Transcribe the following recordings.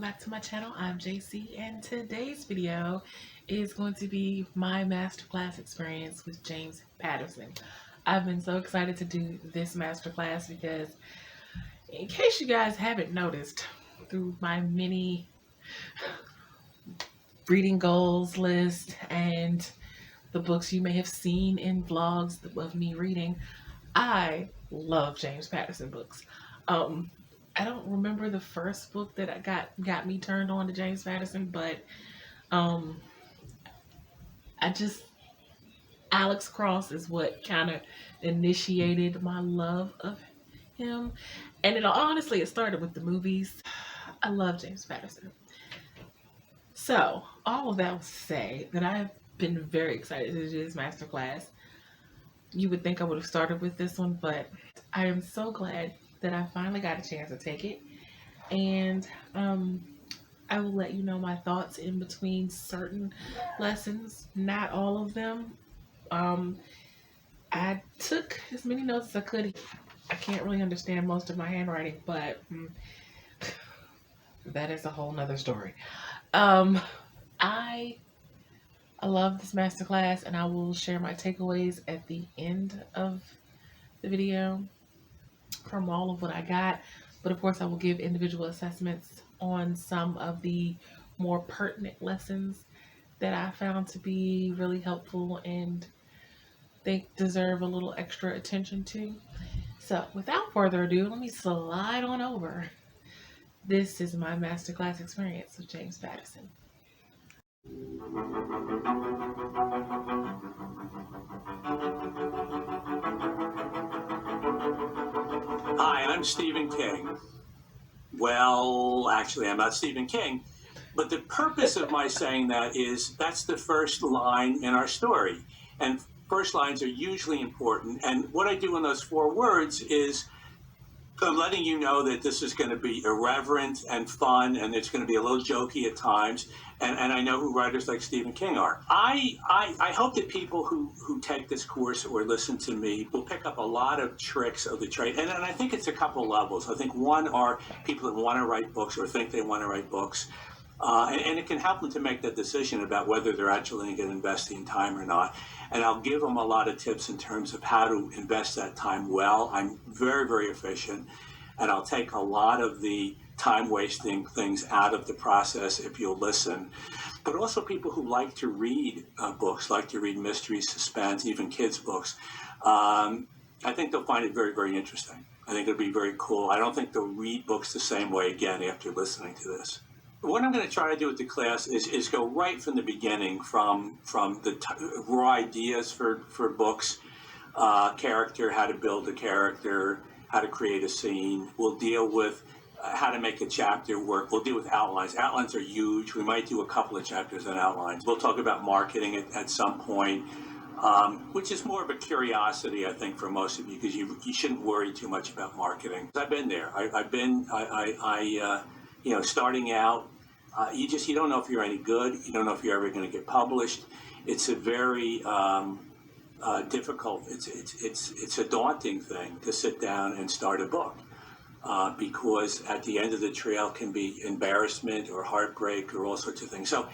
back to my channel. I'm JC, and today's video is going to be my masterclass experience with James Patterson. I've been so excited to do this masterclass because, in case you guys haven't noticed, through my mini reading goals list and the books you may have seen in vlogs of me reading, I love James Patterson books. I don't remember the first book that I got me turned on to James Patterson, but I just Alex Cross is what kind of initiated my love of him, and it started with the movies. I love James Patterson. So all of that was to say that I've been very excited to do this masterclass. You would think I would have started with this one, but I am so glad that I finally got a chance to take it. And I will let you know my thoughts in between certain lessons, not all of them. I took as many notes as I could. I can't really understand most of my handwriting, but that is a whole nother story. I love this masterclass, and I will share my takeaways at the end of the video from all of what I got. But of course, I will give individual assessments on some of the more pertinent lessons that I found to be really helpful and think deserve a little extra attention to. So without further ado, let me slide on over. This is my masterclass experience with James Patterson. Hi, I'm Stephen King. Well, actually, I'm not Stephen King, but the purpose of my saying that is that's the first line in our story. And first lines are usually important. And what I do in those 4 words is I'm letting you know that this is going to be irreverent and fun, and it's going to be a little jokey at times. And I know who writers like Stephen King are. I hope that people who take this course or listen to me will pick up a lot of tricks of the trade. And I think it's a couple levels. I think one are people that want to write books or think they want to write books. And it can help them to make that decision about whether they're actually going to invest in time or not. And I'll give them a lot of tips in terms of how to invest that time well. I'm very, very efficient, and I'll take a lot of the time-wasting things out of the process if you'll listen. But also people who like to read books, like to read mysteries, suspense, even kids' books. I think they'll find it very, very interesting. I think it'll be very cool. I don't think they'll read books the same way again after listening to this. What I'm going to try to do with the class is go right from the beginning, from the raw ideas for books, character, how to build a character, how to create a scene. We'll deal with how to make a chapter work. We'll deal with outlines. Outlines are huge. We might do a couple of chapters on outlines. We'll talk about marketing at some point, which is more of a curiosity, I think, for most of you, because you shouldn't worry too much about marketing. I've been there. Starting out, you don't know if you're any good. You don't know if you're ever going to get published. It's a very difficult. It's a daunting thing to sit down and start a book because at the end of the trail can be embarrassment or heartbreak or all sorts of things. So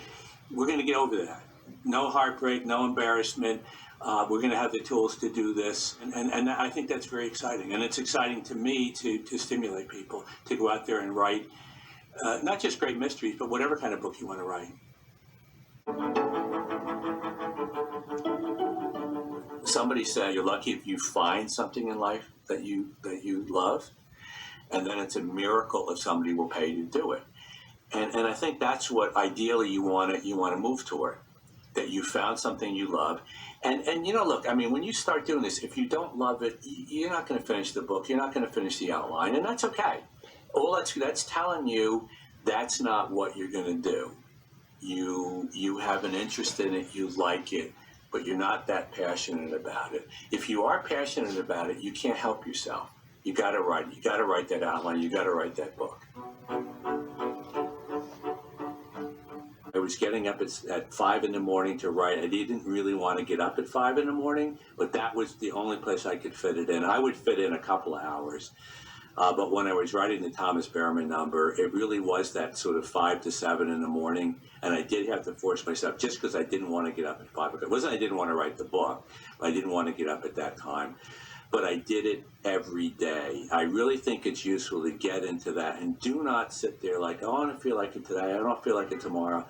we're going to get over that. No heartbreak, no embarrassment. We're going to have the tools to do this, and I think that's very exciting. And it's exciting to me to stimulate people to go out there and write. Not just great mysteries, but whatever kind of book you want to write. Somebody said you're lucky if you find something in life that you love, and then it's a miracle if somebody will pay you to do it. And I think that's what ideally you want to move toward, that you found something you love. And look, I mean, when you start doing this, if you don't love it, you're not going to finish the book. You're not going to finish the outline, and that's okay. All that's telling you that's not what you're going to do. You have an interest in it, you like it, but you're not that passionate about it. If you are passionate about it, you can't help yourself. You got to write it. You got to write that outline. You got to write that book. I was getting up at 5 in the morning to write. I didn't really want to get up at 5 in the morning, but that was the only place I could fit it in. I would fit in a couple of hours. But when I was writing the Thomas Behrman number, it really was that sort of 5 to 7 in the morning. And I did have to force myself just because I didn't want to get up at 5 o'clock. It wasn't I didn't want to write the book. I didn't want to get up at that time. But I did it every day. I really think it's useful to get into that and do not sit there like, oh, I don't feel like it today. I don't feel like it tomorrow.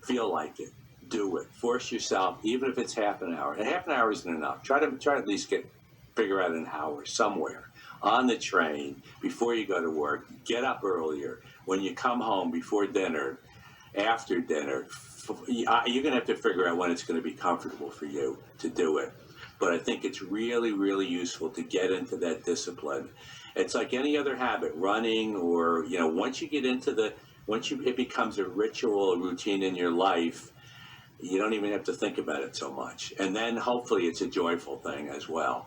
Feel like it. Do it. Force yourself, even if it's half an hour. And half an hour isn't enough. Try to at least figure out an hour somewhere on the train before you go to work. Get up earlier. When you come home before dinner, after dinner, you're going to have to figure out when it's going to be comfortable for you to do it. But I think it's really, really useful to get into that discipline. It's like any other habit, running, or once you get into it becomes a ritual, a routine in your life. You don't even have to think about it so much, and then hopefully it's a joyful thing as well.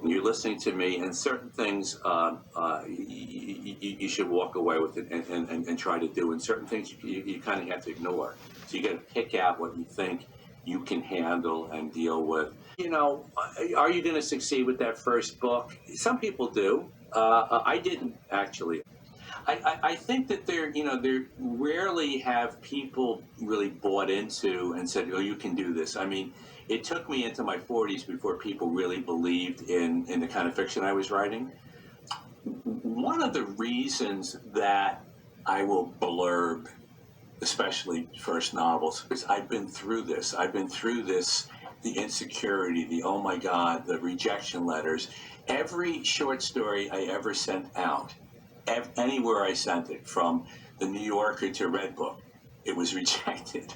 You're listening to me, and certain things you should walk away with it and try to do, and certain things you kind of have to ignore. So you got to pick out what you think you can handle and deal with. Are you going to succeed with that first book? Some people do. I didn't, actually. I think that there rarely have people really bought into and said, oh, you can do this. I mean, it took me into my 40s before people really believed in the kind of fiction I was writing. One of the reasons that I will blurb, especially first novels, is I've been through this. The insecurity, the oh my God, the rejection letters. Every short story I ever sent out, anywhere I sent it, from the New Yorker to Redbook, it was rejected.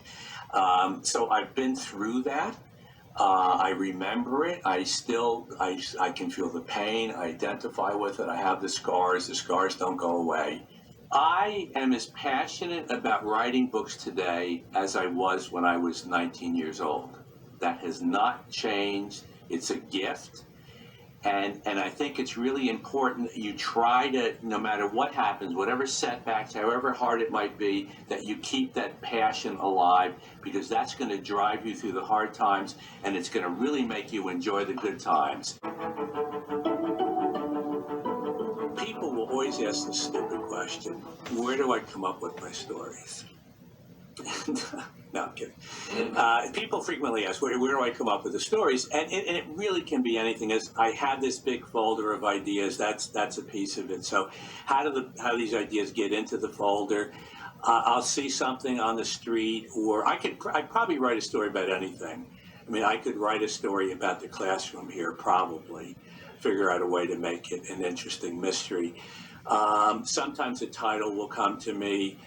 So I've been through that. I remember it. I can feel the pain. I identify with it. I have the scars. The scars don't go away. I am as passionate about writing books today as I was when I was 19 years old. That has not changed. It's a gift. And I think it's really important that you try to, no matter what happens, whatever setbacks, however hard it might be, that you keep that passion alive, because that's going to drive you through the hard times, and it's going to really make you enjoy the good times. People will always ask the stupid question, where do I come up with my stories? No, I'm kidding. People frequently ask, where do I come up with the stories? And it really can be anything. As I have this big folder of ideas, that's a piece of it. So how do these ideas get into the folder? I'll see something on the street, or I'd probably write a story about anything. I mean, I could write a story about the classroom here, probably. Figure out a way to make it an interesting mystery. Sometimes a title will come to me.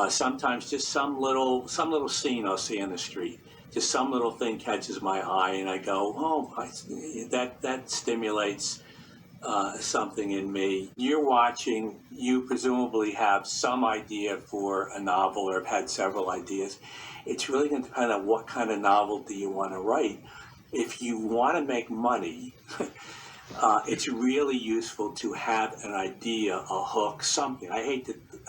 Sometimes just some little scene I'll see in the street. Just some little thing catches my eye, and I go, oh, that stimulates something in me. You're watching, you presumably have some idea for a novel, or have had several ideas. It's really going to depend on what kind of novel do you want to write. If you want to make money, it's really useful to have an idea, a hook, something. I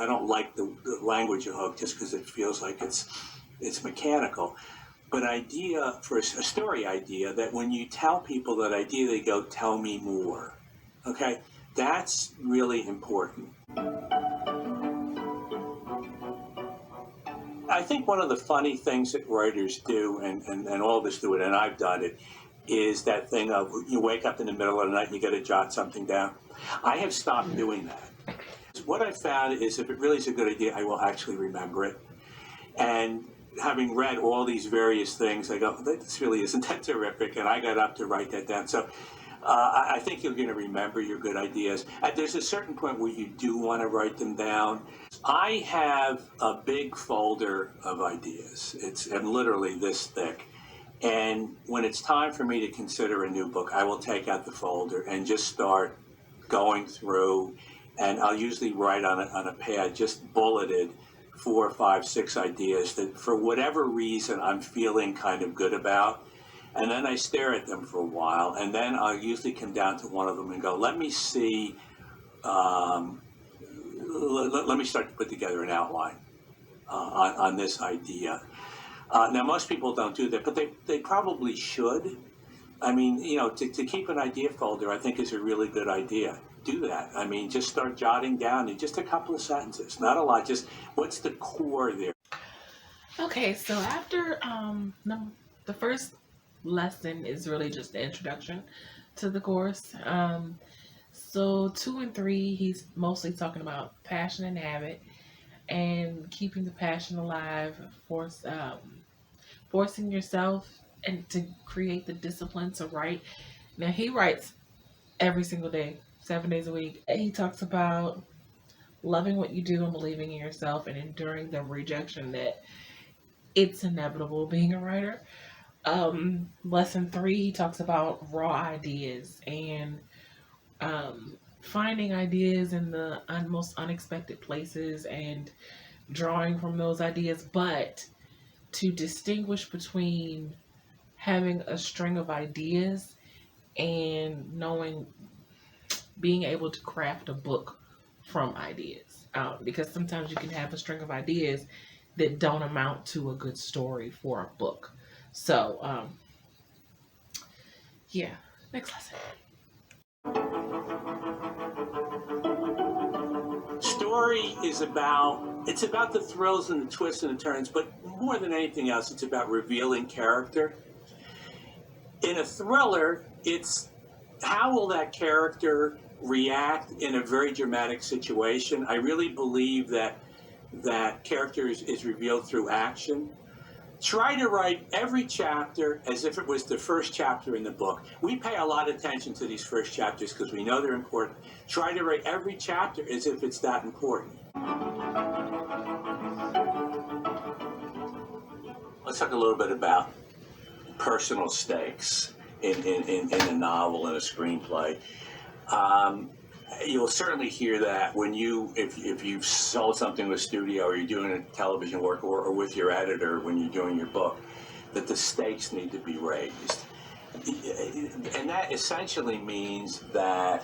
don't like the language of hook, just because it feels like it's mechanical. But idea, for a story idea, that when you tell people that idea, they go, tell me more. Okay? That's really important. I think one of the funny things that writers do, and all of us do it, and I've done it, is that thing of you wake up in the middle of the night and you got to jot something down. I have stopped doing that. What I found is, if it really is a good idea, I will actually remember it. And having read all these various things, I go, this really isn't that terrific, and I got up to write that down. So I think you're going to remember your good ideas. There's a certain point where you do want to write them down. I have a big folder of ideas. I'm literally this thick. And when it's time for me to consider a new book, I will take out the folder and just start going through, and I'll usually write on a pad, just bulleted, 4, 5, 6 ideas that for whatever reason I'm feeling kind of good about. And then I stare at them for a while, and then I'll usually come down to one of them and go, let me see, let me start to put together an outline on this idea. Now, most people don't do that, but they probably should. I mean, you know, to keep an idea folder, I think is a really good idea. Do that. I mean, just start jotting down in just a couple of sentences, not a lot. Just what's the core there. Okay, so after the first lesson is really just the introduction to the course. So 2 and 3, he's mostly talking about passion and habit and keeping the passion alive, forcing yourself and to create the discipline to write. Now he writes every single day, 7 days a week. He talks about loving what you do and believing in yourself and enduring the rejection that it's inevitable being a writer. Lesson 3, he talks about raw ideas and finding ideas in the most unexpected places and drawing from those ideas, but to distinguish between having a string of ideas and knowing, being able to craft a book from ideas. Because sometimes you can have a string of ideas that don't amount to a good story for a book. So, yeah, next lesson. Story is about the thrills and the twists and the turns, but more than anything else, it's about revealing character. In a thriller, it's how will that character react in a very dramatic situation. I really believe that character is revealed through action. Try to write every chapter as if it was the first chapter in the book. We pay a lot of attention to these first chapters because we know they're important. Try to write every chapter as if it's that important. Let's talk a little bit about personal stakes in a novel and a screenplay. You'll certainly hear that when if you've sold something to a studio or you're doing a television work or with your editor when you're doing your book, that the stakes need to be raised. And that essentially means that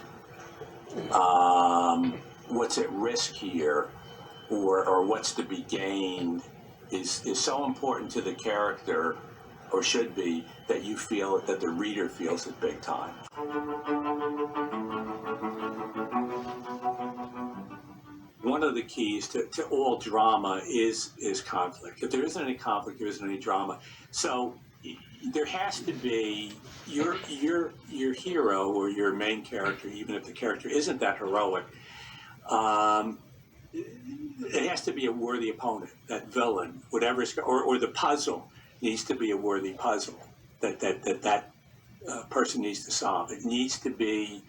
what's at risk here or what's to be gained is so important to the character, or should be, that you feel that the reader feels it big time. One of the keys to all drama is conflict. If there isn't any conflict, there isn't any drama. So there has to be your hero or your main character, even if the character isn't that heroic. It has to be a worthy opponent. That villain, whatever's, or the puzzle needs to be a worthy puzzle that person needs to solve. It needs to be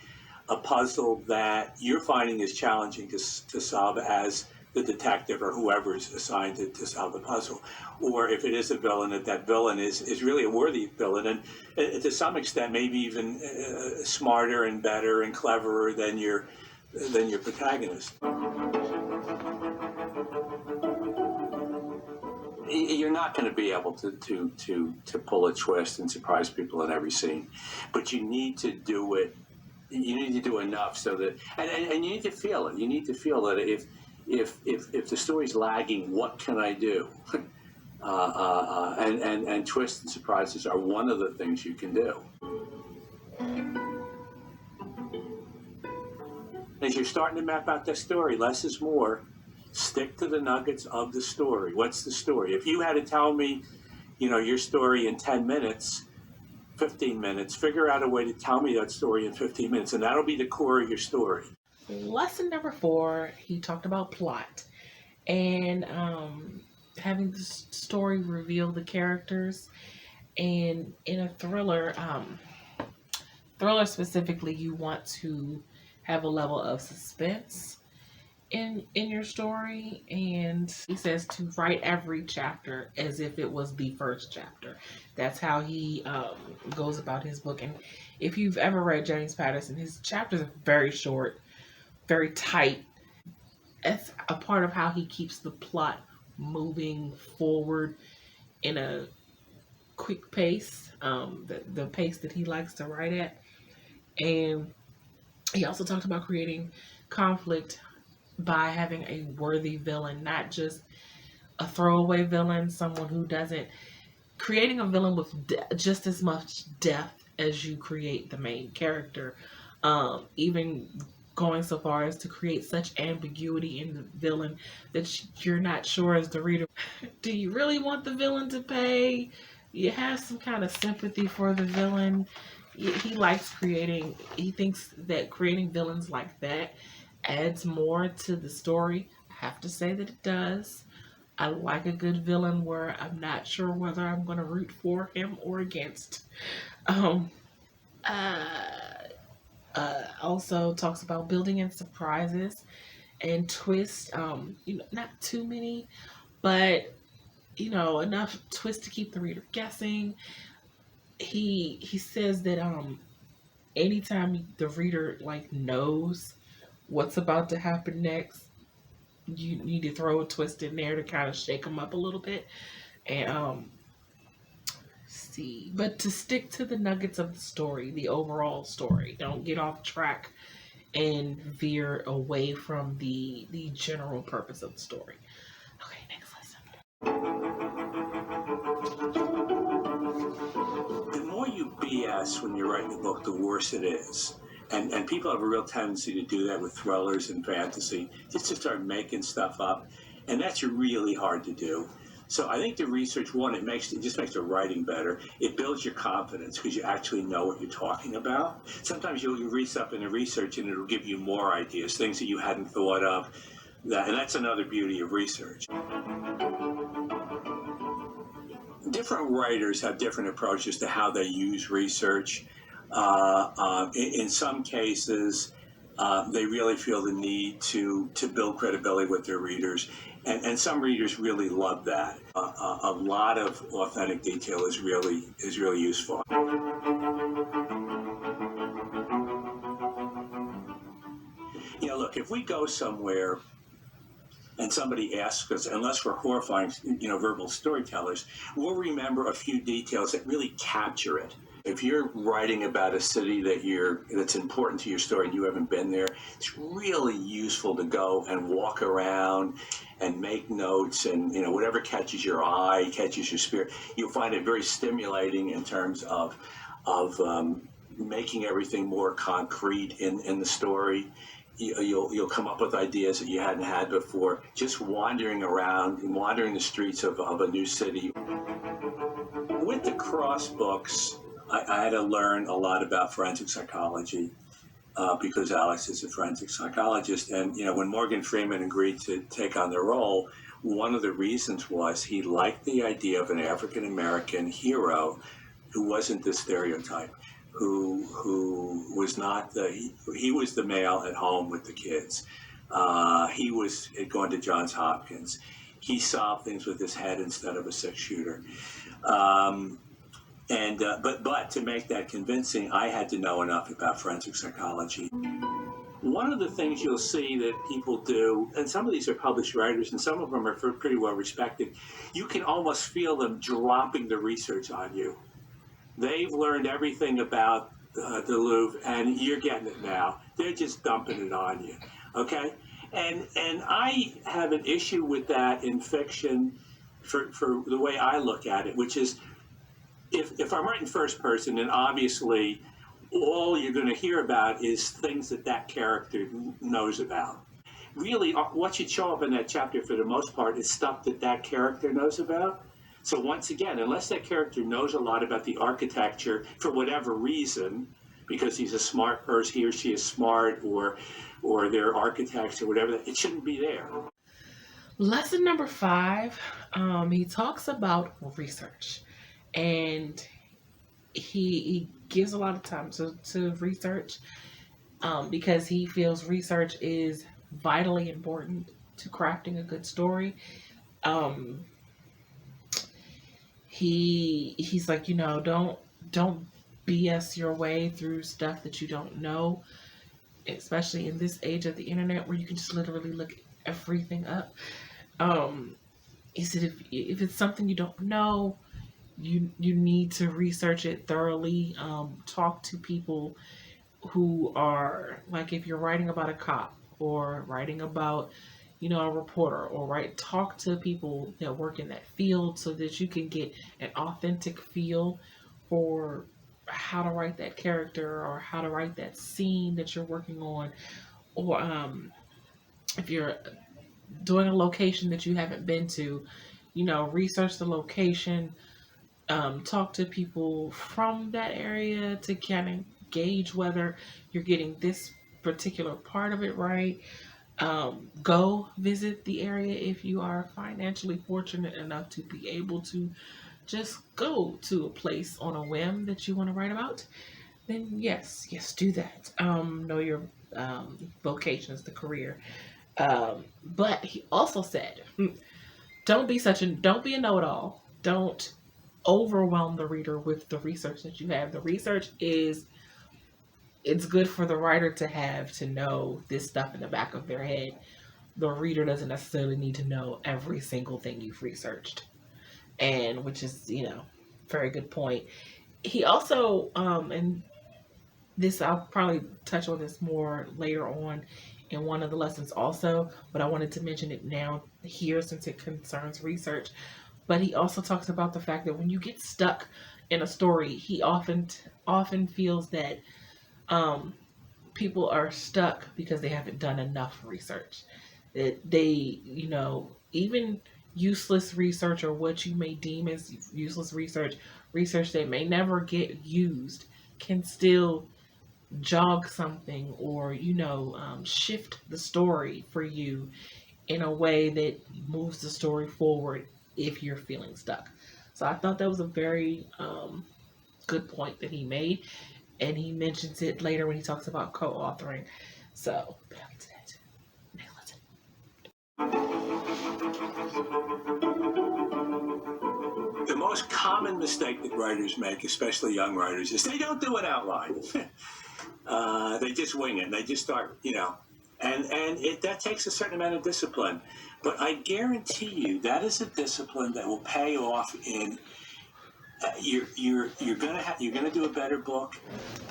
a puzzle that you're finding is challenging to solve as the detective or whoever is assigned to solve the puzzle. Or if it is a villain, that villain is really a worthy villain, and to some extent maybe even smarter and better and cleverer than your protagonist. You're not going to be able to pull a twist and surprise people in every scene, but you need to do it. You need to do enough so that, and you need to feel it. You need to feel that if the story's lagging, what can I do? And twists and surprises are one of the things you can do. As you're starting to map out the story, less is more. Stick to the nuggets of the story. What's the story? If you had to tell me, your story in 10 minutes, 15 minutes, figure out a way to tell me that story in 15 minutes, and that'll be the core of your story. Lesson number 4, he talked about plot and having the story reveal the characters. And in a thriller specifically, you want to have a level of suspense in your story. And he says to write every chapter as if it was the first chapter. That's how he goes about his book. And if you've ever read James Patterson, his chapters are very short, very tight. That's a part of how he keeps the plot moving forward in a quick pace, the pace that he likes to write at. And he also talked about creating conflict by having a worthy villain, not just a throwaway villain, someone who doesn't, creating a villain with just as much depth as you create the main character. Even going so far as to create such ambiguity in the villain that you're not sure as the reader, do you really want the villain to pay? You have some kind of sympathy for the villain. He likes creating, he thinks that creating villains like that adds more to the story. I have to say that it does. I like a good villain where I'm not sure whether I'm going to root for him or against. Um, uh, Also talks about building in surprises and twists. Not too many, but enough twists to keep the reader guessing. He says that anytime the reader like knows what's about to happen next, you need to throw a twist in there to kind of shake them up a little bit. And see, but to stick to the nuggets of the story, the overall story. Don't get off track and veer away from the general purpose of the story. Okay, next The more you BS when you're writing a book, the worse it is. And people have a real tendency to do that with thrillers and fantasy, just to start making stuff up. And that's really hard to do. So I think the research, one, it just makes the writing better. It builds your confidence because you actually know what you're talking about. Sometimes you'll read stuff in the research and it'll give you more ideas, things that you hadn't thought of. And that's another beauty of research. Different writers have different approaches to how they use research. In some cases, they really feel the need to build credibility with their readers, and some readers really love that. A lot of authentic detail is really useful. Look, if we go somewhere and somebody asks us, unless we're horrifying, verbal storytellers, we'll remember a few details that really capture it. If you're writing about a city that's important to your story and you haven't been there, it's really useful to go and walk around and make notes, and whatever catches your eye, catches your spirit. You'll find it very stimulating in terms of making everything more concrete in the story. You'll come up with ideas that you hadn't had before, just wandering around and wandering the streets of a new city. With the Cross books, I had to learn a lot about forensic psychology because Alex is a forensic psychologist. And, when Morgan Freeman agreed to take on the role, one of the reasons was he liked the idea of an African-American hero who wasn't the stereotype, who was not he was the male at home with the kids. He was going to Johns Hopkins. He solved things with his head instead of a 6-shooter. But to make that convincing, I had to know enough about forensic psychology. One of the things you'll see that people do, and some of these are published writers, and some of them are pretty well respected, you can almost feel them dropping the research on you. They've learned everything about the Louvre, and you're getting it now. They're just dumping it on you, okay? And I have an issue with that in fiction for the way I look at it, which is if I'm writing first person, then obviously all you're going to hear about is things that character knows about. Really, what should show up in that chapter for the most part is stuff that character knows about. So once again, unless that character knows a lot about the architecture for whatever reason, because he's a smart person, he or she is smart, or they're architects or whatever, it shouldn't be there. Lesson number 5, he talks about research, and he gives a lot of time to research because he feels research is vitally important to crafting a good story. He's like, don't BS your way through stuff that you don't know, especially in this age of the internet where you can just literally look everything up. He said if it's something you don't know, you need to research it thoroughly. Talk to people who are, like, if you're writing about a cop or writing about a reporter, or talk to people that work in that field so that you can get an authentic feel for how to write that character or how to write that scene that you're working on, or if you're doing a location that you haven't been to, research the location, talk to people from that area to kind of gauge whether you're getting this particular part of it right. Go visit the area if you are financially fortunate enough to be able to just go to a place on a whim that you want to write about. Then yes, do that. Know your vocations, the career. But he also said, don't be a know-it-all. Don't overwhelm the reader with the research that you have. The research is it's good for the writer to have to know this stuff in the back of their head. The reader doesn't necessarily need to know every single thing you've researched. And which is, very good point. He also, and this I'll probably touch on this more later on in one of the lessons also, but I wanted to mention it now here since it concerns research. But he also talks about the fact that when you get stuck in a story, he often feels that um, people are stuck because they haven't done enough research. That they, even useless research or what you may deem as useless research that may never get used, can still jog something or shift the story for you in a way that moves the story forward if you're feeling stuck. So I thought that was a very good point that he made, and he mentions it later when he talks about co-authoring. So back to that. Next The most common mistake that writers make, especially young writers, is they don't do an outline. They just wing it. They just start, and that takes a certain amount of discipline. But I guarantee you that is a discipline that will pay off in you're gonna do a better book.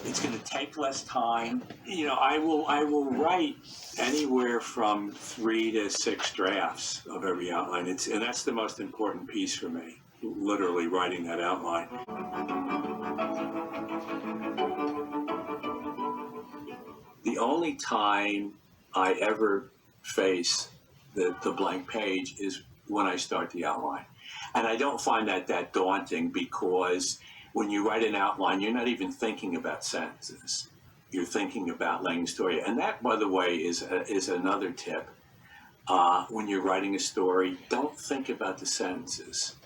It's gonna take less time. I will write anywhere from 3 to 6 drafts of every outline. And that's the most important piece for me. Literally writing that outline. The only time I ever face the blank page is when I start the outline. And I don't find that daunting, because when you write an outline, you're not even thinking about sentences. You're thinking about laying the story. And that, by the way, is another tip. When you're writing a story, don't think about the sentences.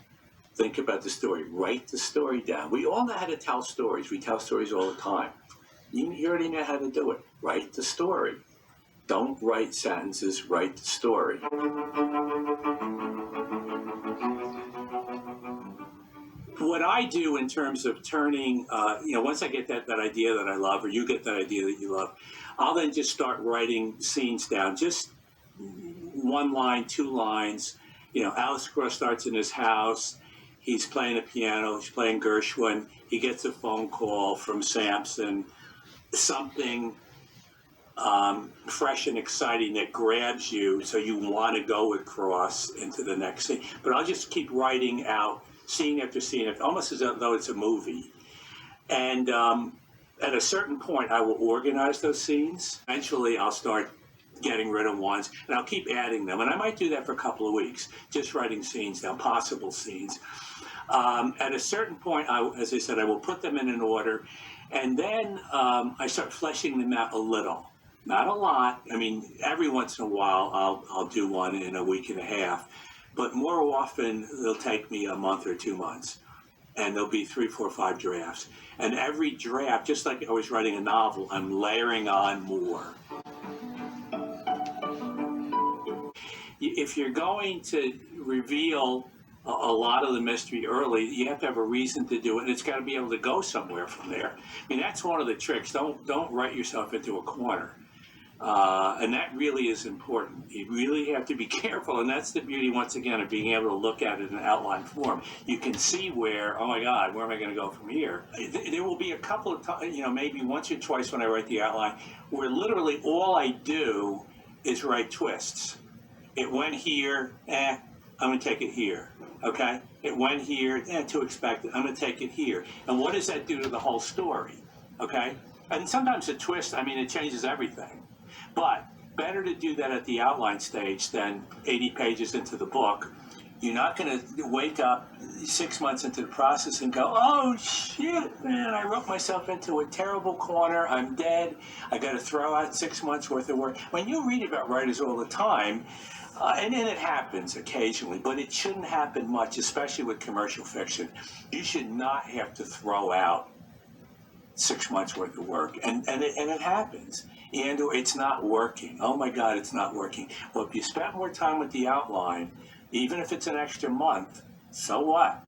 Think about the story. Write the story down. We all know how to tell stories. We tell stories all the time. You already know how to do it. Write the story. Don't write sentences, write the story. What I do in terms of turning, once I get that idea that I love, or you get that idea that you love, I'll then just start writing scenes down. Just 1 line, 2 lines. Alex Cross starts in his house. He's playing a piano. He's playing Gershwin. He gets a phone call from Samson. Something fresh and exciting that grabs you, so you want to go with Cross into the next scene. But I'll just keep writing out scene after scene, almost as though it's a movie. And at a certain point, I will organize those scenes. Eventually, I'll start getting rid of ones, and I'll keep adding them. And I might do that for a couple of weeks, just writing scenes down, possible scenes. At a certain point, as I said, I will put them in an order, and then I start fleshing them out a little. Not a lot. I mean, every once in a while, I'll do one in a week and a half. But more often, it'll take me a month or 2 months. And there'll be 3, 4, 5 drafts. And every draft, just like I was writing a novel, I'm layering on more. If you're going to reveal a lot of the mystery early, you have to have a reason to do it, and it's got to be able to go somewhere from there. I mean, that's one of the tricks. Don't write yourself into a corner. And that really is important. You really have to be careful, and that's the beauty, once again, of being able to look at it in outline form. You can see where, oh my God, where am I going to go from here? There will be a couple of times, maybe once or twice when I write the outline, where literally all I do is write twists. It went here, I'm going to take it here, okay? It went here, too expected. I'm going to take it here. And what does that do to the whole story? Okay? And sometimes a twist, I mean, it changes everything. But better to do that at the outline stage than 80 pages into the book. You're not going to wake up 6 months into the process and go, oh, shit, man, I wrote myself into a terrible corner. I'm dead. I got to throw out 6 months worth of work. When you read about writers all the time, and it happens occasionally, but it shouldn't happen much, especially with commercial fiction. You should not have to throw out 6 months worth of work, and it happens. And it's not working. Oh my God, it's not working. Well, if you spent more time with the outline, even if it's an extra month, so what?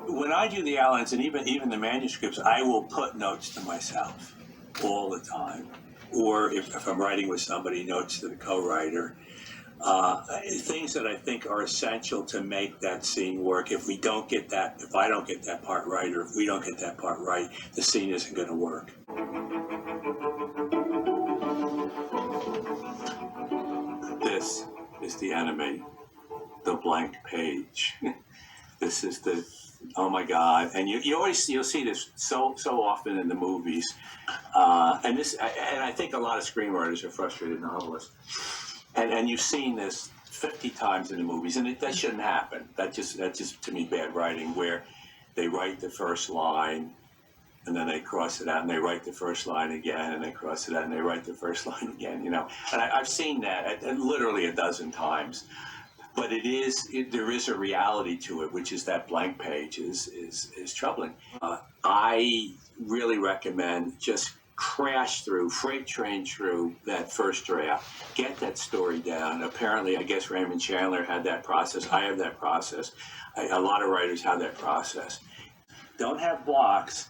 When I do the outlines and even the manuscripts, I will put notes to myself all the time. Or if I'm writing with somebody, notes to the co-writer. Things that I think are essential to make that scene work. If I don't get that part right, or if we don't get that part right, the scene isn't going to work. This is the enemy, the blank page. This is the, oh my God. And you'll see this so often in the movies. And I think a lot of screenwriters are frustrated novelists. And you've seen this 50 times in the movies, and that shouldn't happen. That's just to me bad writing, where they write the first line and then they cross it out, and they write the first line again, and they cross it out, and they write the first line again. And I've seen that literally a dozen times. But there is a reality to it, which is that blank page is troubling. I really recommend just crash through, freight train through that first draft, get that story down. Apparently, I guess Raymond Chandler had that process. I have that process. A lot of writers have that process. Don't have blocks,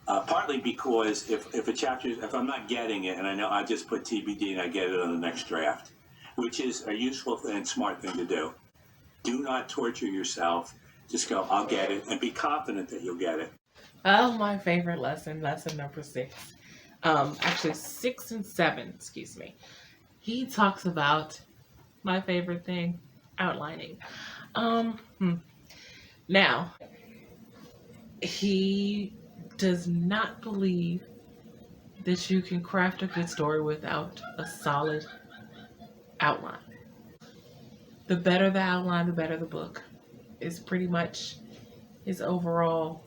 partly because if I'm not getting it, and I know I just put TBD and I get it on the next draft, which is a useful and smart thing to do. Do not torture yourself. Just go, I'll get it, and be confident that you'll get it. Oh, my favorite lesson number 6. Actually 6 and 7, excuse me. He talks about my favorite thing, outlining. Now, he does not believe that you can craft a good story without a solid outline. The better the outline, the better the book, is pretty much his overall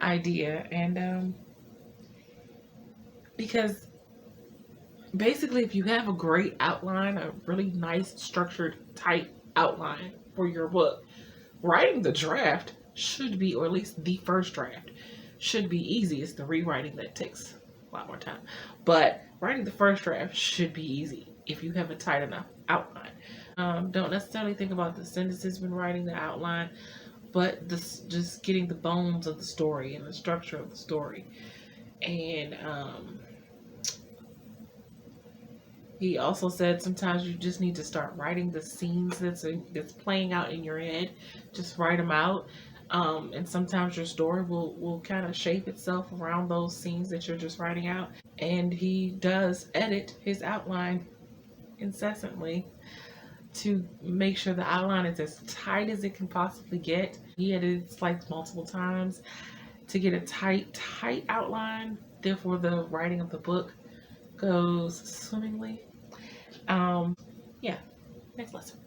idea. And because basically, if you have a great outline, a really nice, structured, tight outline for your book, writing the draft should be, or at least the first draft, should be easy. It's the rewriting that takes a lot more time. But writing the first draft should be easy if you have a tight enough outline. Don't necessarily think about the sentences when writing the outline, but just getting the bones of the story and the structure of the story. And he also said sometimes you just need to start writing the scenes that's playing out in your head. Just write them out. And sometimes your story will kind of shape itself around those scenes that you're just writing out. And he does edit his outline incessantly to make sure the outline is as tight as it can possibly get. He edits like multiple times to get a tight outline. Therefore, the writing of the book goes swimmingly. Yeah, next lesson.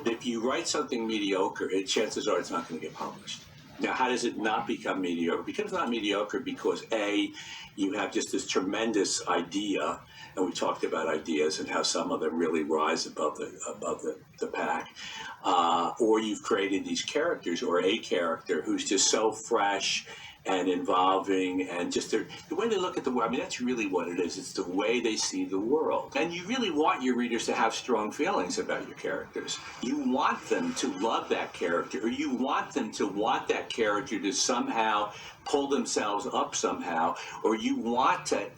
If you write something mediocre, chances are it's not going to get published. Now, how does it not become mediocre? It becomes not mediocre because A, you have just this tremendous idea, and we talked about ideas and how some of them really rise above the pack, or you've created these characters, or a character who's just so fresh and involving, and just the way they look at the world. I mean, that's really what it is. It's the way they see the world. And you really want your readers to have strong feelings about your characters. You want them to love that character, or you want them to want that character to somehow pull themselves up somehow, or you want to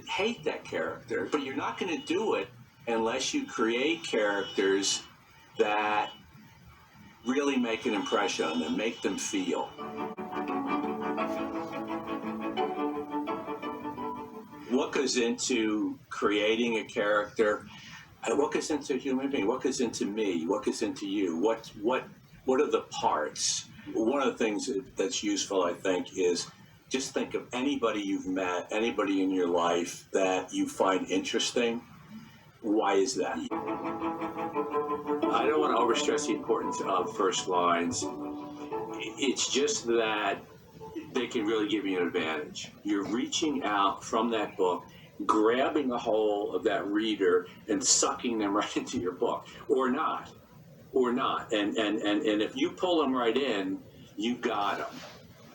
hate that character. But you're not going to do it unless you create characters that really make an impression on them, make them feel. what goes into creating a character, what goes into a human being, what goes into me, what goes into you, what are the parts. One of the things that's useful, I think, is just think of anybody you've met, anybody in your life that you find interesting. Why is that? I don't want to overstress the importance of first lines. It's just that they can really give you an advantage. You're reaching out from that book, grabbing a hold of that reader and sucking them right into your book, or not. And if you pull them right in, you got them.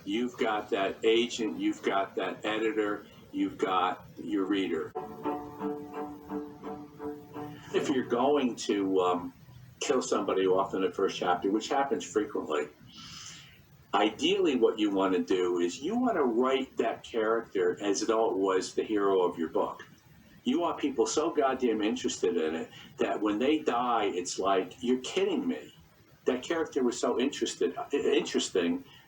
You've got that agent, you've got that editor, you've got your reader. If you're going to kill somebody off in the first chapter, which happens frequently, ideally what you want to do is you want to write that character as though it was the hero of your book. You want people so goddamn interested in it that when they die, it's like, you're kidding me. That character was so interesting.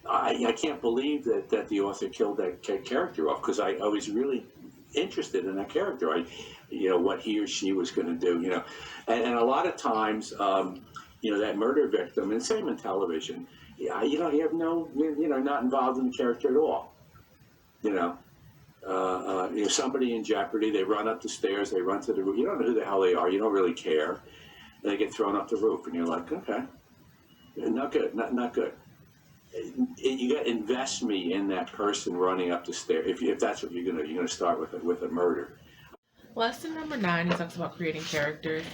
I can't believe that the author killed that character off, because I was really interested in that character. What he or she was going to do, and a lot of times, that murder victim, and same in television, you have no, not involved in the character at all. Somebody in jeopardy, they run up the stairs, they run to the roof. You don't know who the hell they are. You don't really care. And they get thrown up the roof, and you're like, okay, not good, not good. You got to invest me in that person running up the stairs. If that's what you're gonna start with a murder. Lesson number 9, he talks about creating characters.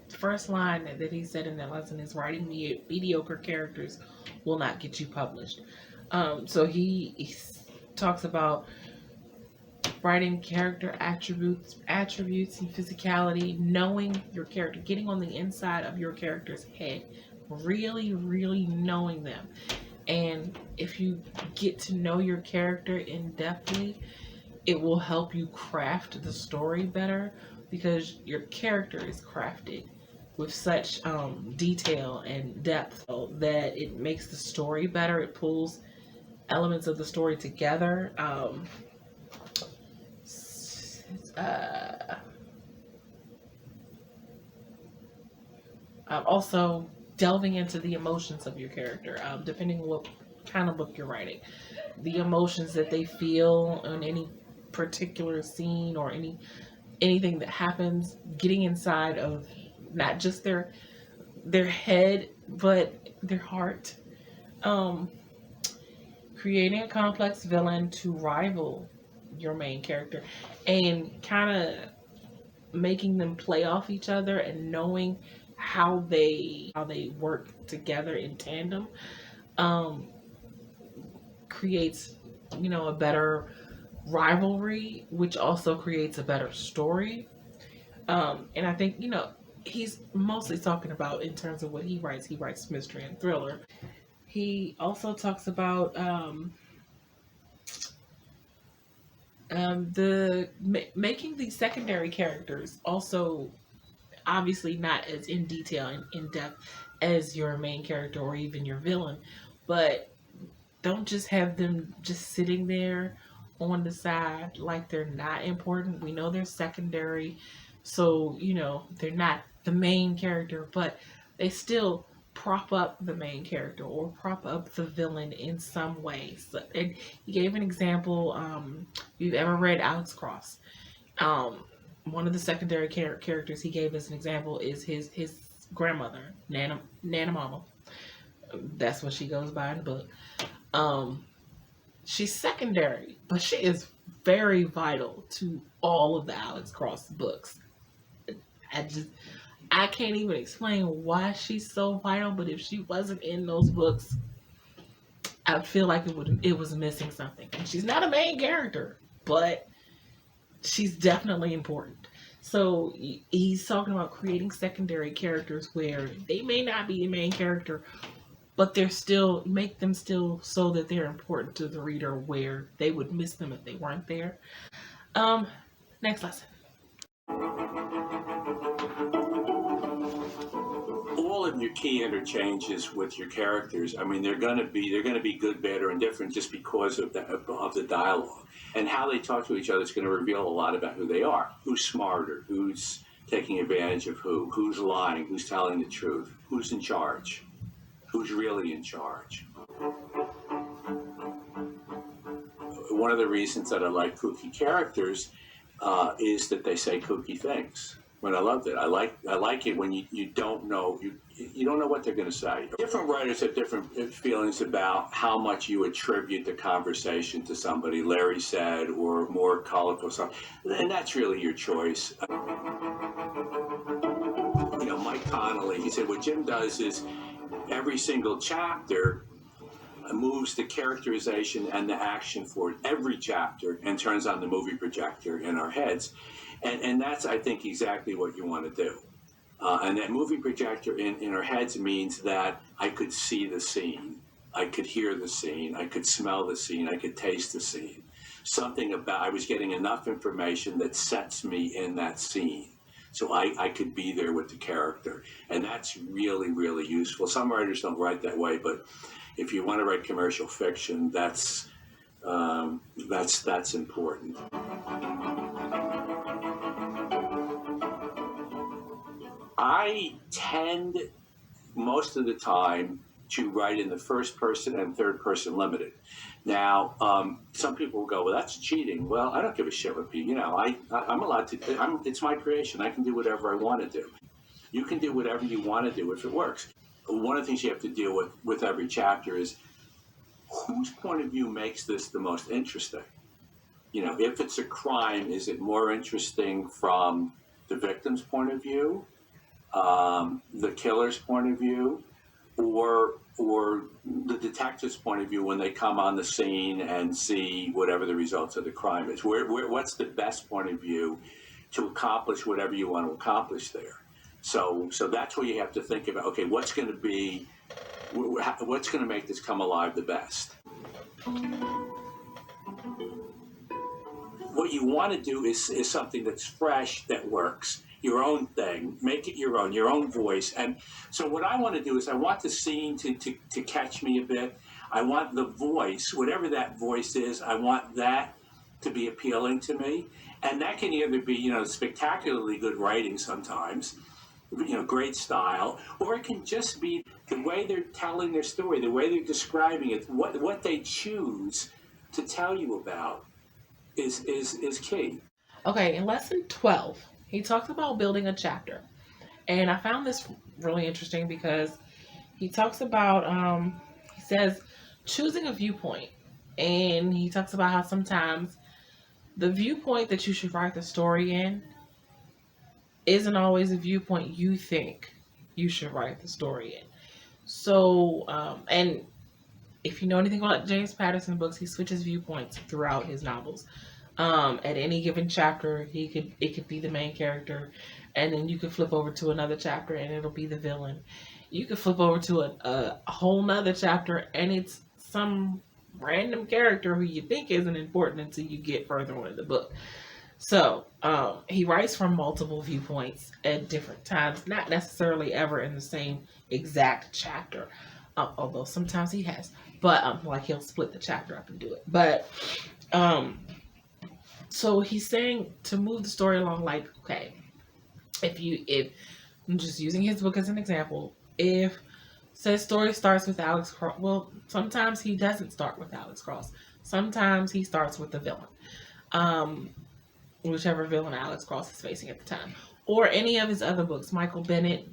The first line that he said in that lesson is, writing mediocre characters will not get you published. So he talks about writing character attributes and physicality, knowing your character, getting on the inside of your character's head, really, really knowing them. And if you get to know your character in depthly, it will help you craft the story better, because your character is crafted with such detail and depth that it makes the story better. It pulls elements of the story together. Also delving into the emotions of your character, depending on what kind of book you're writing, the emotions that they feel in any particular scene or anything that happens, getting inside of not just their head but their heart. um Creating a complex villain to rival your main character, and kind of making them play off each other, and knowing how they work together in tandem, um, creates a better rivalry, which also creates a better story. And I think he's mostly talking about in terms of what he writes. He writes mystery and thriller. He also talks about making these secondary characters also, obviously not as in detail and in depth as your main character or even your villain, but don't just have them just sitting there on the side like they're not important. We know they're secondary, so they're not the main character, but they still prop up the main character or prop up the villain in some way. So, and he gave an example. If you've ever read Alex Cross, um, one of the secondary characters he gave as an example is his grandmother, Nana Mama. That's what she goes by in the book. Um, she's secondary, but she is very vital to all of the Alex Cross books. I can't even explain why she's so vital, but if she wasn't in those books, I feel like it was missing something. And she's not a main character, but she's definitely important. So he's talking about creating secondary characters where they may not be the main character, but they're still, make them still so that they're important to the reader, where they would miss them if they weren't there. Next lesson. All of your key interchanges with your characters, I mean, they're going to be good, bad, or indifferent just because of the dialogue, and how they talk to each other is going to reveal a lot about who they are. Who's smarter? Who's taking advantage of who? Who's lying? Who's telling the truth? Who's in charge? Who's really in charge? One of the reasons that I like kooky characters is that they say kooky things. But I loved it. I like it when you don't know you don't know what they're going to say. Different writers have different feelings about how much you attribute the conversation to somebody. Larry said, or more colorful stuff, and that's really your choice. Mike Connolly, he said what Jim does is every single chapter moves the characterization and the action forward every chapter and turns on the movie projector in our heads. And that's, I think, exactly what you want to do. And that movie projector in our heads means that I could see the scene. I could hear the scene. I could smell the scene. I could taste the scene. I was getting enough information that sets me in that scene. So I could be there with the character. And that's really, really useful. Some writers don't write that way, but if you want to write commercial fiction, that's important. I tend most of the time to write in the first person and third person limited. Now, some people will go, well, that's cheating. Well, I don't give a shit what people, I'm allowed to, it's my creation. I can do whatever I want to do. You can do whatever you want to do if it works. One of the things you have to deal with every chapter is whose point of view makes this the most interesting? If it's a crime, is it more interesting from the victim's point of view, the killer's point of view, or the detective's point of view when they come on the scene and see whatever the results of the crime is? What's the best point of view to accomplish whatever you want to accomplish there? So that's where you have to think about, okay, what's going to make this come alive the best? What you want to do is something that's fresh, that works. Your own thing, make it your own voice. And so what I want to do is I want the scene to catch me a bit. I want the voice, whatever that voice is, I want that to be appealing to me. And that can either be, spectacularly good writing sometimes, great style, or it can just be the way they're telling their story, the way they're describing it, what they choose to tell you about is key. Okay, in lesson 12, he talks about building a chapter. And I found this really interesting because he talks about, he says, choosing a viewpoint. And he talks about how sometimes the viewpoint that you should write the story in isn't always a viewpoint you think you should write the story in. So, and if you know anything about James Patterson books, he switches viewpoints throughout his novels. At any given chapter, it could be the main character, and then you could flip over to another chapter and it'll be the villain. You could flip over to a whole nother chapter and it's some random character who you think isn't important until you get further on in the book. So he writes from multiple viewpoints at different times, not necessarily ever in the same exact chapter, although sometimes he has. But like he'll split the chapter up and do it. But so he's saying to move the story along, like, okay, if I'm just using his book as an example, if says story starts with Alex Cross, well, sometimes he doesn't start with Alex Cross. Sometimes he starts with the villain, whichever villain Alex Cross is facing at the time, or any of his other books, Michael Bennett,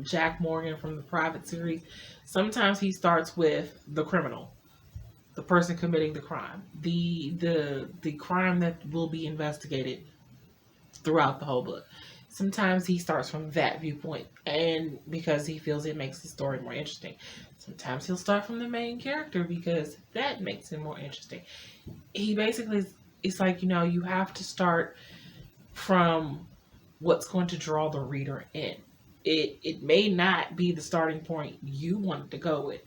Jack Morgan from the Private series. Sometimes he starts with the criminal, the person committing the crime, the crime that will be investigated throughout the whole book. Sometimes he starts from that viewpoint, and because he feels it makes the story more interesting. Sometimes he'll start from the main character because that makes it more interesting. He basically, it's like, you have to start from what's going to draw the reader in. It may not be the starting point you wanted to go with,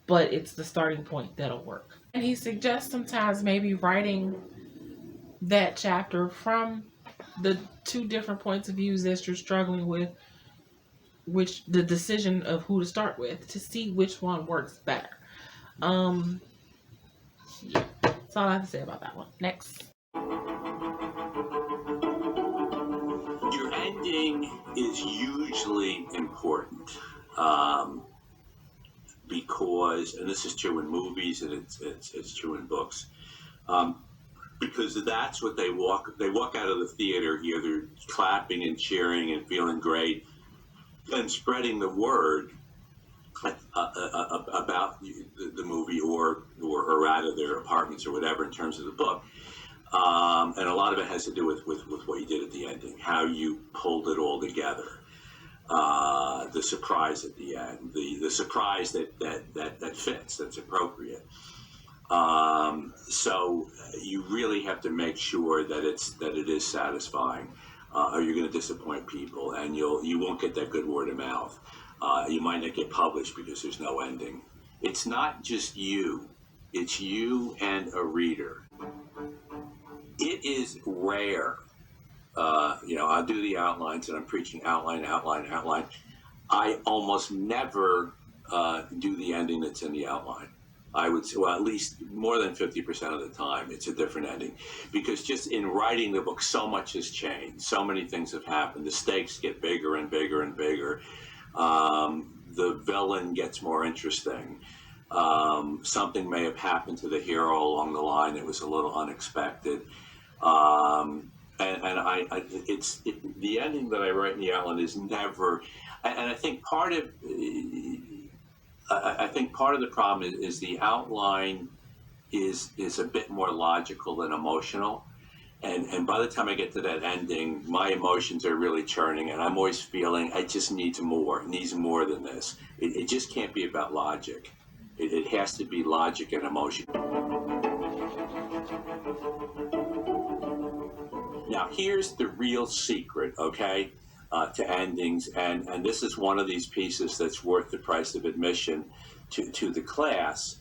but it's the starting point that'll work. And he suggests sometimes maybe writing that chapter from the two different points of views that you're struggling with which the decision of who to start with to see which one works better. Um, yeah, that's all I have to say about that one. Next. Your ending is usually important. Um, because, and this is true in movies and it's true in books, um, because that's what they walk out of the theater either clapping and cheering and feeling great and spreading the word about the movie or rather their apartments or whatever in terms of the book. And a lot of it has to do with what you did at the ending, how you pulled it all together. The surprise at the end, the surprise that fits, that's appropriate. So you really have to make sure that it is satisfying, or you're going to disappoint people, and you won't get that good word of mouth. You might not get published because there's no ending. It's not just you; it's you and a reader. It is rare. I'll do the outlines, and I'm preaching outline, outline, outline. I almost never do the ending that's in the outline. I would say, well, at least more than 50% of the time, it's a different ending. Because just in writing the book, so much has changed. So many things have happened. The stakes get bigger and bigger and bigger. The villain gets more interesting. Something may have happened to the hero along the line that was a little unexpected. The ending that I write in the outline is never, and I think part of the problem is the outline is a bit more logical than emotional, and by the time I get to that ending, my emotions are really churning, and I'm always feeling I just need more. It needs more than this. It just can't be about logic. It has to be logic and emotion. Now, here's the real secret, okay, to endings, and this is one of these pieces that's worth the price of admission to the class.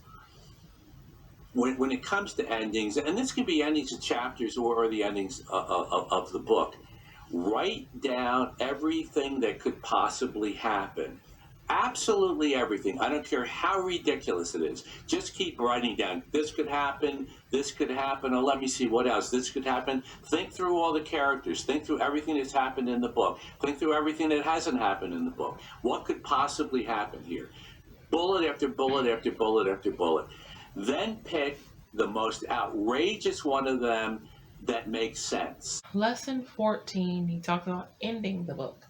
When it comes to endings, and this can be endings of chapters or the endings of the book, write down everything that could possibly happen. Absolutely everything. I don't care how ridiculous it is. Just keep writing down. This could happen. Oh, let me see what else. This could happen. Think through all the characters. Think through everything that's happened in the book. Think through everything that hasn't happened in the book. What could possibly happen here? Bullet after bullet after bullet after bullet. Then pick the most outrageous one of them that makes sense. Lesson 14, he talks about ending the book.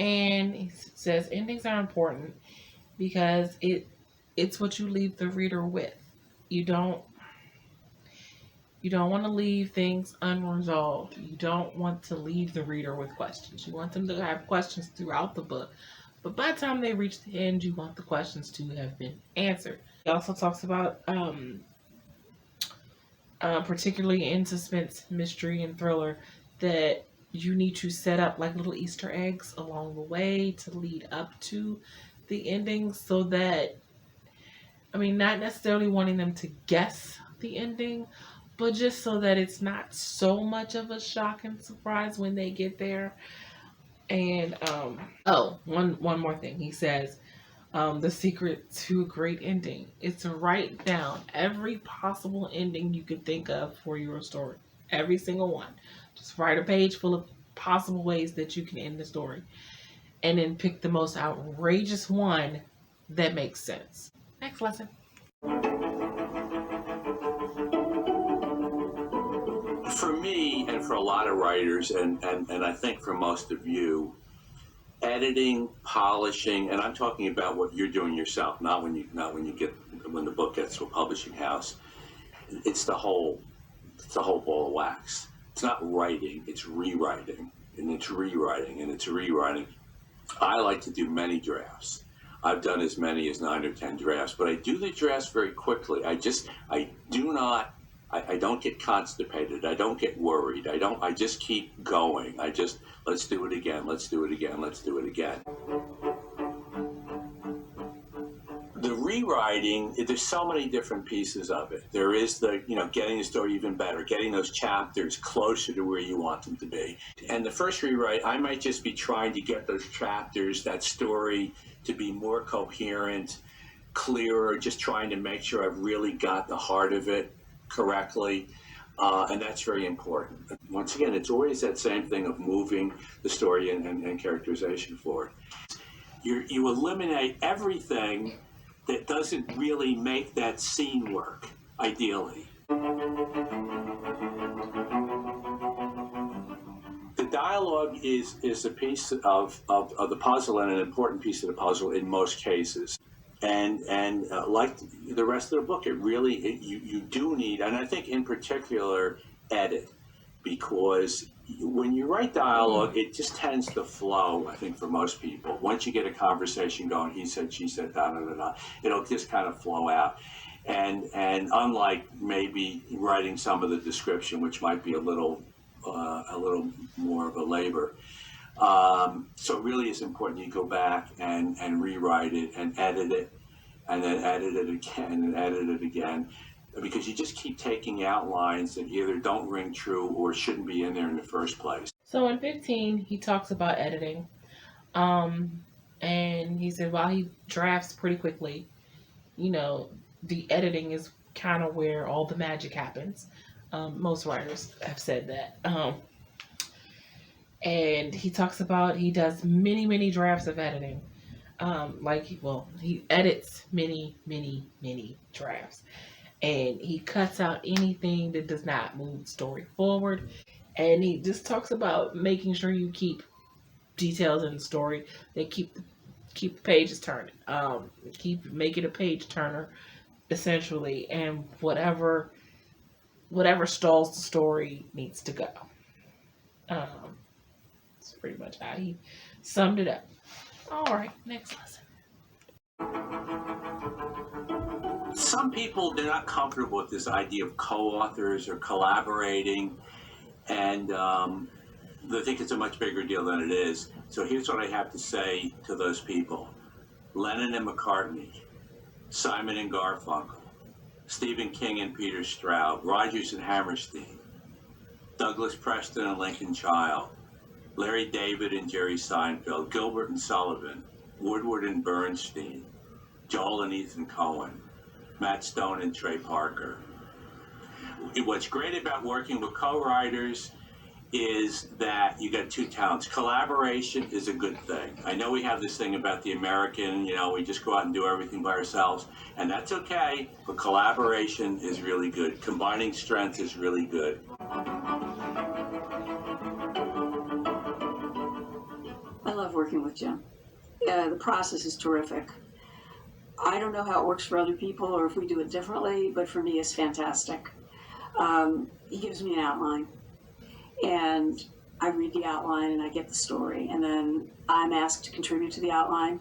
And he says endings are important because it's what you leave the reader with. You don't want to leave things unresolved. You don't want to leave the reader with questions. You want them to have questions throughout the book. But by the time they reach the end, you want the questions to have been answered. He also talks about, particularly in suspense, mystery, and thriller, that you need to set up like little Easter eggs along the way to lead up to the ending so that, not necessarily wanting them to guess the ending, but just so that it's not so much of a shock and surprise when they get there. And one more thing. He says, the secret to a great ending is to write down every possible ending you could think of for your story. Every single one. Just write a page full of possible ways that you can end the story. And then pick the most outrageous one that makes sense. Next lesson. For me, and for a lot of writers, and I think for most of you, editing, polishing, and I'm talking about what you're doing yourself, not when the book gets to a publishing house. It's the whole ball of wax. It's not writing, it's rewriting, and it's rewriting, and it's rewriting. I like to do many drafts. I've done as many as 9 or 10 drafts, but I do the drafts very quickly. I don't get constipated. I don't get worried. I just keep going. Let's do it again. Let's do it again. Let's do it again. The rewriting, there's so many different pieces of it. There is the, getting the story even better, getting those chapters closer to where you want them to be. And the first rewrite, I might just be trying to get those chapters, that story, to be more coherent, clearer, just trying to make sure I've really got the heart of it correctly. And that's very important. Once again, it's always that same thing of moving the story and characterization forward. You eliminate everything that doesn't really make that scene work, ideally. The dialogue is a piece of the puzzle, and an important piece of the puzzle in most cases. And like the rest of the book, you do need, and I think in particular, edit, because when you write dialogue, it just tends to flow, I think, for most people. Once you get a conversation going, he said, she said, da da da da, it'll just kind of flow out. And unlike maybe writing some of the description, which might be a little more of a labor. So it really is important you go back and rewrite it and edit it, and then edit it again and edit it again, because you just keep taking out lines that either don't ring true or shouldn't be in there in the first place. So in 15, he talks about editing. And he said while he drafts pretty quickly, the editing is kind of where all the magic happens. Most writers have said that. And he talks about he does many, many drafts of editing. He edits many, many, many drafts. And he cuts out anything that does not move the story forward. And he just talks about making sure you keep details in the story. They keep the pages turning. Keep making a page turner, essentially, and whatever stalls the story needs to go. That's pretty much how he summed it up. All right, next lesson. Some people, they're not comfortable with this idea of co-authors or collaborating, and they think it's a much bigger deal than it is. So here's what I have to say to those people. Lennon and McCartney, Simon and Garfunkel, Stephen King and Peter Straub, Rodgers and Hammerstein, Douglas Preston and Lincoln Child, Larry David and Jerry Seinfeld, Gilbert and Sullivan, Woodward and Bernstein, Joel and Ethan Cohen, Matt Stone and Trey Parker. What's great about working with co-writers is that you got two talents. Collaboration is a good thing. I know we have this thing about the American, we just go out and do everything by ourselves, and that's okay, but collaboration is really good. Combining strengths is really good. I love working with Jim. The process is terrific. I don't know how it works for other people or if we do it differently, but for me it's fantastic. He gives me an outline, and I read the outline and I get the story, and then I'm asked to contribute to the outline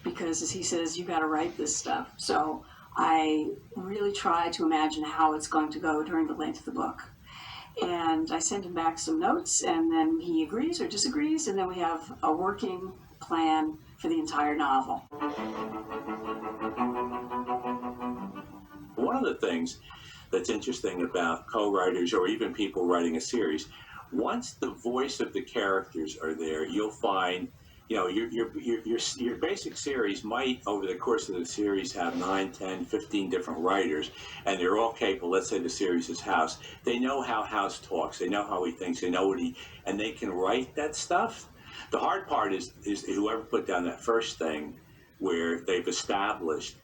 because, as he says, you got to write this stuff. So I really try to imagine how it's going to go during the length of the book. And I send him back some notes, and then he agrees or disagrees, and then we have a working plan for the entire novel. One of the things that's interesting about co-writers or even people writing a series, once the voice of the characters are there, you'll find, your basic series might, over the course of the series, have 9, 10, 15 different writers, and they're all capable. Let's say the series is House. They know how House talks. They know how he thinks. They know and they can write that stuff. The hard part is whoever put down that first thing where they've established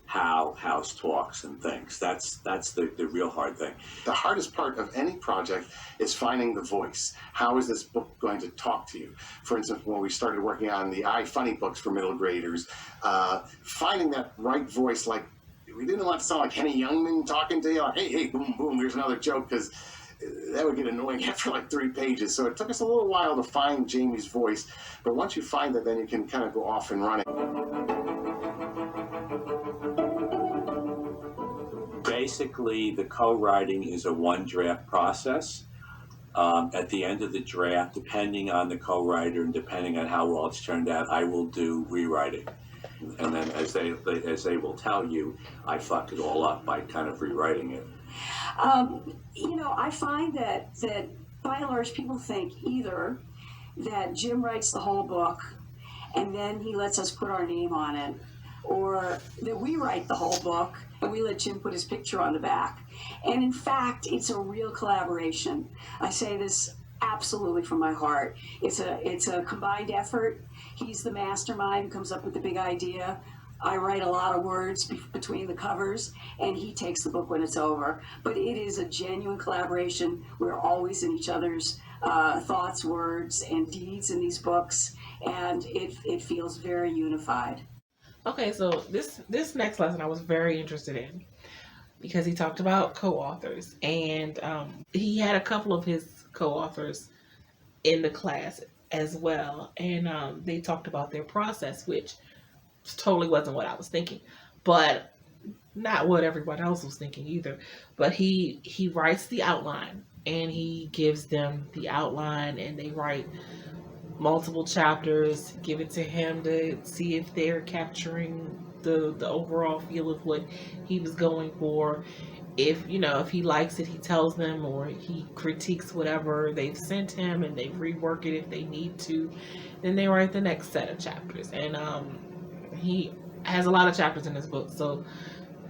how House talks and thinks. That's the real hard thing. The hardest part of any project is finding the voice. How is this book going to talk to you? For instance, when we started working on the iFunny books for middle graders, finding that right voice, like, we didn't want to sound like Henny Youngman talking to you, like, hey, boom, boom, here's another joke, because that would get annoying after like 3 pages. So it took us a little while to find Jamie's voice, but once you find it, then you can kind of go off and running. Basically, the co-writing is a one-draft process. At the end of the draft, depending on the co-writer and depending on how well it's turned out, I will do rewriting. And then, as they will tell you, I fucked it all up by kind of rewriting it. I find that by and large people think either that Jim writes the whole book and then he lets us put our name on it, or that we write the whole book and we let Jim put his picture on the back. And in fact, it's a real collaboration. I say this absolutely from my heart. It's a combined effort. He's the mastermind who comes up with the big idea. I write a lot of words between the covers, and he takes the book when it's over. But it is a genuine collaboration. We're always in each other's thoughts, words, and deeds in these books, and it feels very unified. Okay, so this next lesson I was very interested in because he talked about co-authors, and he had a couple of his co-authors in the class as well, and they talked about their process, which totally wasn't what I was thinking, but not what everyone else was thinking either. But he writes the outline and he gives them the outline, and they write multiple chapters, give it to him to see if they're capturing the overall feel of what he was going for. If he likes it, he tells them, or he critiques whatever they've sent him and they rework it if they need to. Then they write the next set of chapters, and he has a lot of chapters in this book. So,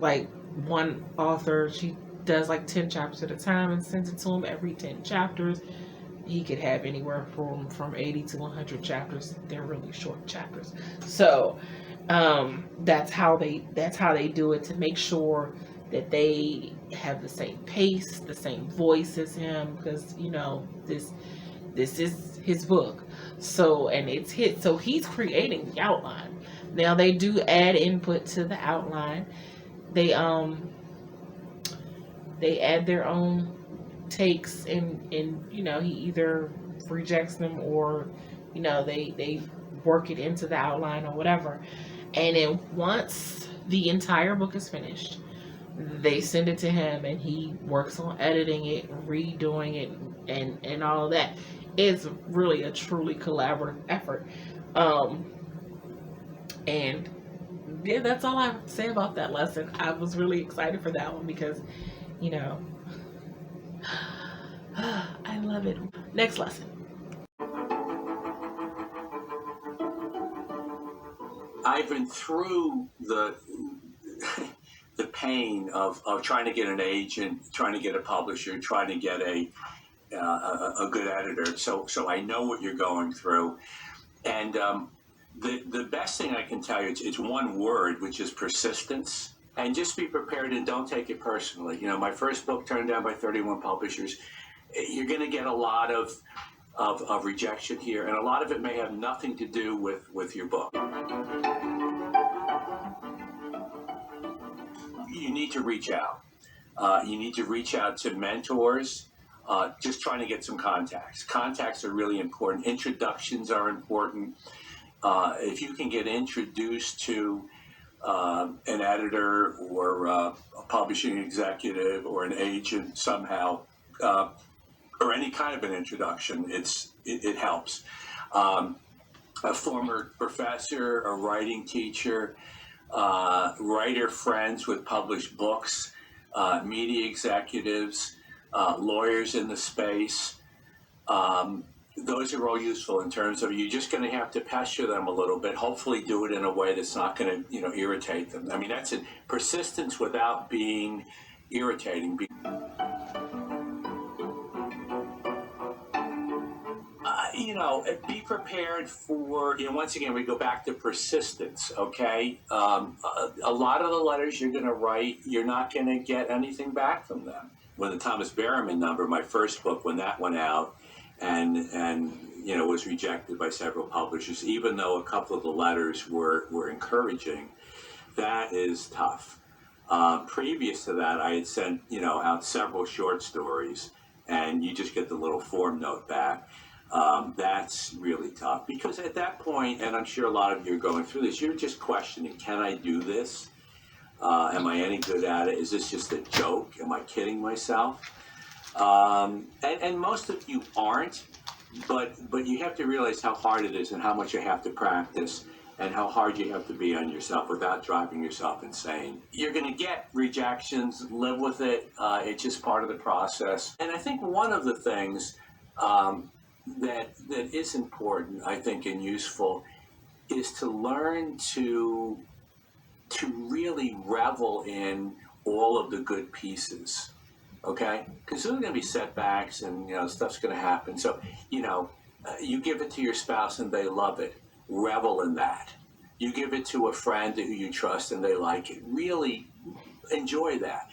like, one author, she does like 10 chapters at a time and sends it to him every 10 chapters. He could have anywhere from 80 to 100 chapters. They're really short chapters. So that's how they do it, to make sure that they have the same pace, the same voice as him, because this is his book. So, and it's hit. So he's creating the outline. Now they do add input to the outline. They they add their own takes, and he either rejects them, or they work it into the outline or whatever. And then once the entire book is finished, they send it to him and he works on editing it, redoing it, and all of that. It's really a truly collaborative effort. Um and yeah, that's all I have to say about that lesson. I was really excited for that one because you know I love it. Next lesson. I've been through the the pain of trying to get an agent, trying to get a publisher, trying to get a good editor. So I know what you're going through, and the best thing I can tell you, it's one word, which is persistence. And just be prepared and don't take it personally. My first book turned down by 31 publishers. You're going to get a lot of rejection here, and a lot of it may have nothing to do with your book. You need to reach out. You need to reach out to mentors, just trying to get some contacts. Contacts are really important. Introductions are important. If you can get introduced to an editor or a publishing executive or an agent somehow, or any kind of an introduction, it helps. A former professor, a writing teacher, writer friends with published books, media executives, lawyers in the space. Those are all useful in terms of you're just going to have to pester them a little bit. Hopefully do it in a way that's not going to irritate them. I mean, that's it. Persistence without being irritating. Be prepared for, once again, we go back to persistence, okay? A lot of the letters you're going to write, you're not going to get anything back from them. When the Thomas Berriman number, my first book, when that went out and was rejected by several publishers, even though a couple of the letters were encouraging, that is tough. Previous to that, I had sent, out several short stories, and you just get the little form note back. That's really tough, because at that point, and I'm sure a lot of you are going through this, you're just questioning, can I do this? Am I any good at it? Is this just a joke? Am I kidding myself? And most of you aren't, but you have to realize how hard it is and how much you have to practice. and how hard you have to be on yourself without driving yourself insane. You're going to get rejections, live with it. It's just part of the process. And I think one of the things that is important, I think, and useful is to learn to really revel in all of the good pieces. Okay, because there's going to be setbacks, and stuff's going to happen. So you give it to your spouse and they love it. Revel in that. You give it to a friend who you trust and they like it. Really enjoy that.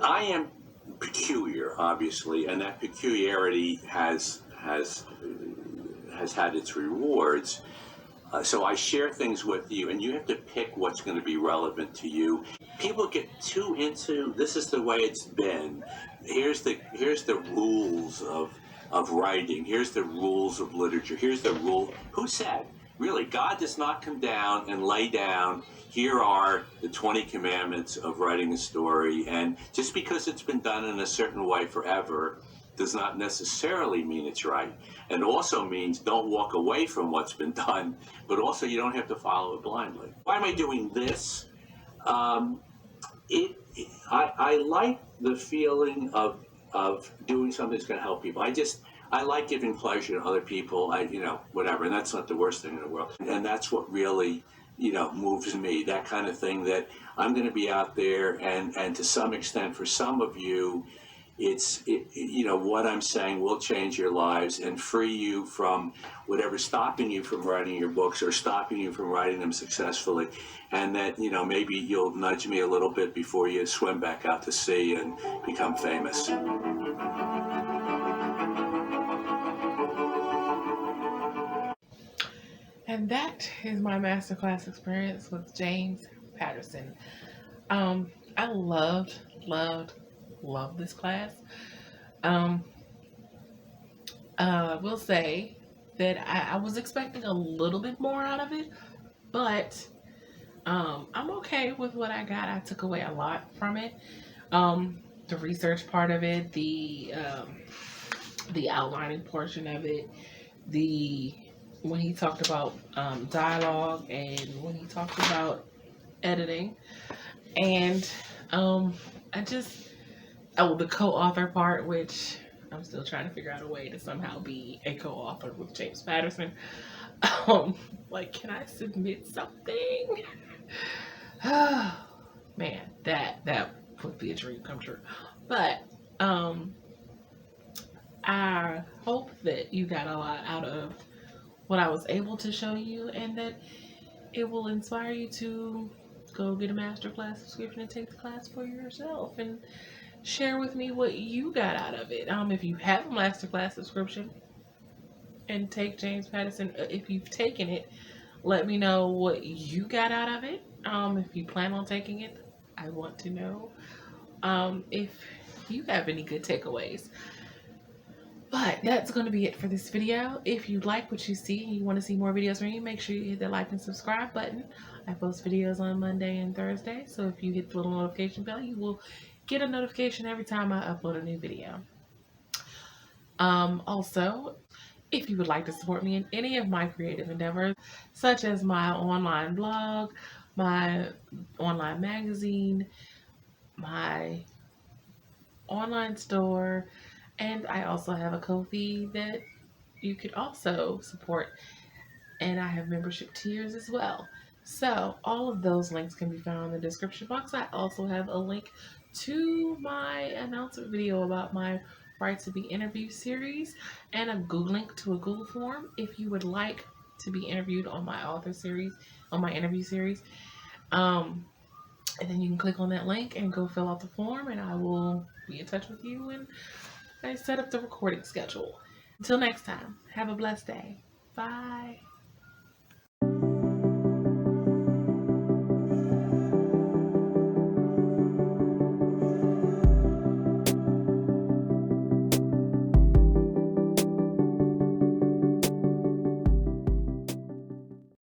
I am peculiar, obviously, and that peculiarity has had its rewards. So I share things with you, and you have to pick what's going to be relevant to you. People get too into, this is the way it's been. Here's the rules of writing. Here's the rules of literature. Here's the rule. Who said? Really, God does not come down and lay down, here are the 20 commandments of writing a story. And just because it's been done in a certain way forever does not necessarily mean it's right. And also means don't walk away from what's been done, but also you don't have to follow it blindly. Why am I doing this? I like the feeling of doing something that's going to help people. I like giving pleasure to other people. Whatever, and that's not the worst thing in the world. And that's what really, moves me. That kind of thing, that I'm going to be out there, and to some extent, for some of you, what I'm saying will change your lives and free you from whatever's stopping you from writing your books or stopping you from writing them successfully. And that, maybe you'll nudge me a little bit before you swim back out to sea and become famous. And that is my masterclass experience with James Patterson. I loved this class. Will say that I was expecting a little bit more out of it, but I'm okay with what I got. I took away a lot from it. The research part of it, the outlining portion of it, when he talked about dialogue, and when he talked about editing, and the co-author part, which I'm still trying to figure out a way to somehow be a co-author with James Patterson. Can I submit something? Man, that would be a dream come true. But I hope that you got a lot out of what I was able to show you, and that it will inspire you to go get a masterclass subscription and take the class for yourself, and share with me what you got out of it. If you have a masterclass subscription and take James Patterson, if you've taken it, let me know what you got out of it. If you plan on taking it, I want to know if you have any good takeaways. But that's going to be it for this video. If you like what you see and you want to see more videos from me, make sure you hit the like and subscribe button. I post videos on Monday and Thursday, so if you hit the little notification bell, you will get a notification every time I upload a new video. Also, if you would like to support me in any of my creative endeavors, such as my online blog, my online magazine, my online store, and I also have a Ko-fi that you could also support, and I have membership tiers as well. So all of those links can be found in the description box. I also have a link to my announcement video about my Right to Be Interviewed series, and a Google link to a Google form if you would like to be interviewed on my interview series. And then you can click on that link and go fill out the form, and I will be in touch with you when I set up the recording schedule. Until next time, have a blessed day. Bye.